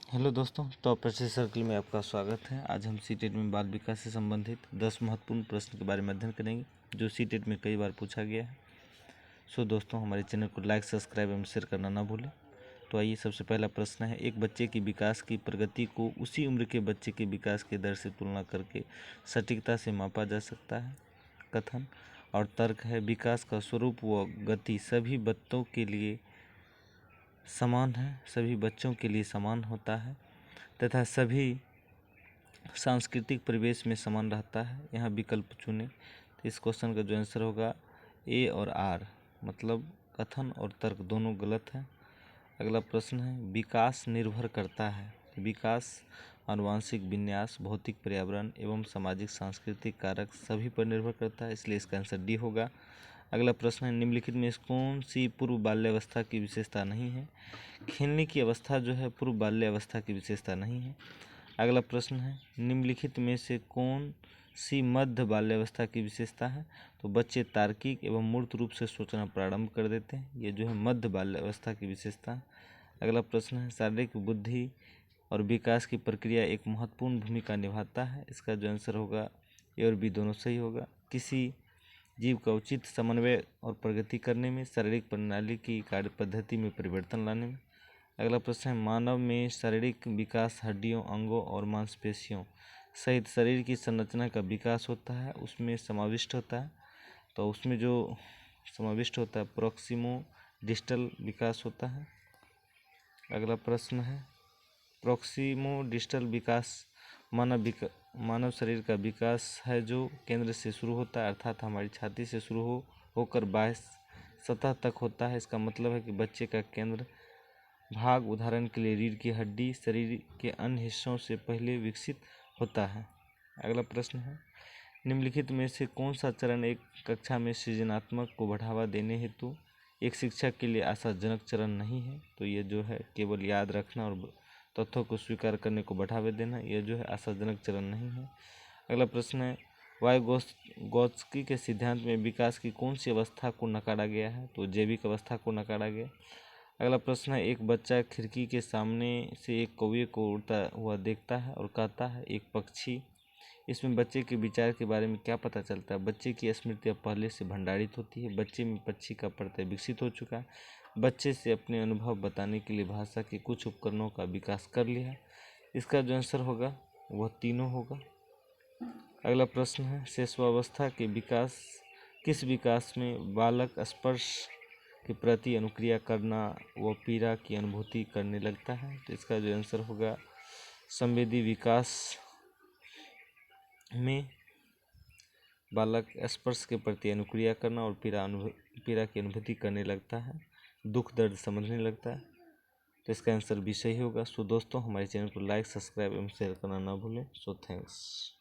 Hello दोस्तों, top practice circle में आपका स्वागत है। आज हम सीटेट में बाल विकास से संबंधित 10 महत्वपूर्ण प्रश्न के बारे में अध्ययन करेंगे जो सीटेट में कई बार पूछा गया है। सो दोस्तों, हमारे चैनल को लाइक, सब्सक्राइब एवं शेयर करना ना भूलें। तो आइए, सबसे पहला प्रश्न है, एक बच्चे की विकास की प्रगति को उसी उम्र के बच्चे के विकास के दर से तुलना करके सटीकता से मापा जा सकता है। कथन और तर्क है, विकास का स्वरूप व गति सभी बच्चों के लिए समान है, सभी बच्चों के लिए समान होता है तथा सभी सांस्कृतिक परिवेश में समान रहता है। यहाँ विकल्प चुनें। तो इस क्वेश्चन का जो आंसर होगा ए और आर, मतलब कथन और तर्क दोनों गलत है। अगला प्रश्न है, विकास निर्भर करता है। विकास आनुवंशिक विन्यास, भौतिक पर्यावरण एवं सामाजिक सांस्कृतिक कारक सभी पर निर्भर करता है, इसलिए इसका आंसर डी होगा। अगला प्रश्न है, निम्नलिखित में कौन सी पूर्व बाल्यावस्था की विशेषता नहीं है। खेलने की अवस्था जो है पूर्व बाल्यावस्था की विशेषता नहीं है। अगला प्रश्न है, निम्नलिखित में से कौन सी मध्य बाल्यावस्था की विशेषता है। तो बच्चे तार्किक एवं मूर्त रूप से सोचना प्रारंभ कर देते हैं, ये जो है मध्य बाल्यावस्था की विशेषता है। अगला प्रश्न है, शारीरिक बुद्धि और विकास की प्रक्रिया एक महत्वपूर्ण भूमिका निभाता है, इसका जो आंसर होगा ए और बी दोनों सही होगा। किसी जीव का उचित समन्वय और प्रगति करने में, शारीरिक प्रणाली की कार्य पद्धति में परिवर्तन लाने में। अगला प्रश्न है, मानव में शारीरिक विकास हड्डियों, अंगों और मांसपेशियों सहित शरीर की संरचना का विकास होता है, उसमें समाविष्ट होता है। तो उसमें जो समाविष्ट होता है प्रोक्सिमो डिस्टल विकास होता है। अगला प्रश्न है, प्रोक्सिमो डिस्टल विकास मानव शरीर का विकास है जो केंद्र से शुरू होता है, अर्थात हमारी छाती से शुरू होकर बाह्य सतह तक होता है। इसका मतलब है कि बच्चे का केंद्र भाग, उदाहरण के लिए रीढ़ की हड्डी, शरीर के अन्य हिस्सों से पहले विकसित होता है। अगला प्रश्न है, निम्नलिखित में से कौन सा चरण एक कक्षा में सृजनात्मक को बढ़ावा देने हेतु एक शिक्षक के लिए आशाजनक चरण नहीं है। तो ये जो है केवल याद रखना और तथ्यों को स्वीकार करने को बढ़ावा देना, यह जो है आशाजनक चरण नहीं है। अगला प्रश्न है, वाइगोत्स्की के सिद्धांत में विकास की कौन सी अवस्था को नकारा गया है। तो जैविक अवस्था को नकारा गया। अगला प्रश्न है, एक बच्चा खिड़की के सामने से एक कौवे को उड़ता हुआ देखता है और कहता है एक पक्षी। इसमें बच्चे के विचार के बारे में क्या पता चलता है। बच्चे की स्मृतियाँ पहले से भंडारित होती है, बच्चे में पक्षी का प्रत्यय विकसित हो चुका है, बच्चे से अपने अनुभव बताने के लिए भाषा के कुछ उपकरणों का विकास कर लिया है। इसका जो आंसर होगा वह तीनों होगा। अगला प्रश्न है, शैशवावस्था के किस विकास में बालक स्पर्श के प्रति अनुक्रिया करना व पीड़ा की अनुभूति करने लगता है। तो इसका जो आंसर होगा संवेदी विकास में बालक स्पर्श के प्रति अनुक्रिया करना और पीड़ा की अनुभूति करने लगता है, दुख दर्द समझने लगता है। तो इसका आंसर भी सही होगा। सो दोस्तों, हमारे चैनल को लाइक, सब्सक्राइब एवं शेयर करना ना भूलें। So thanks.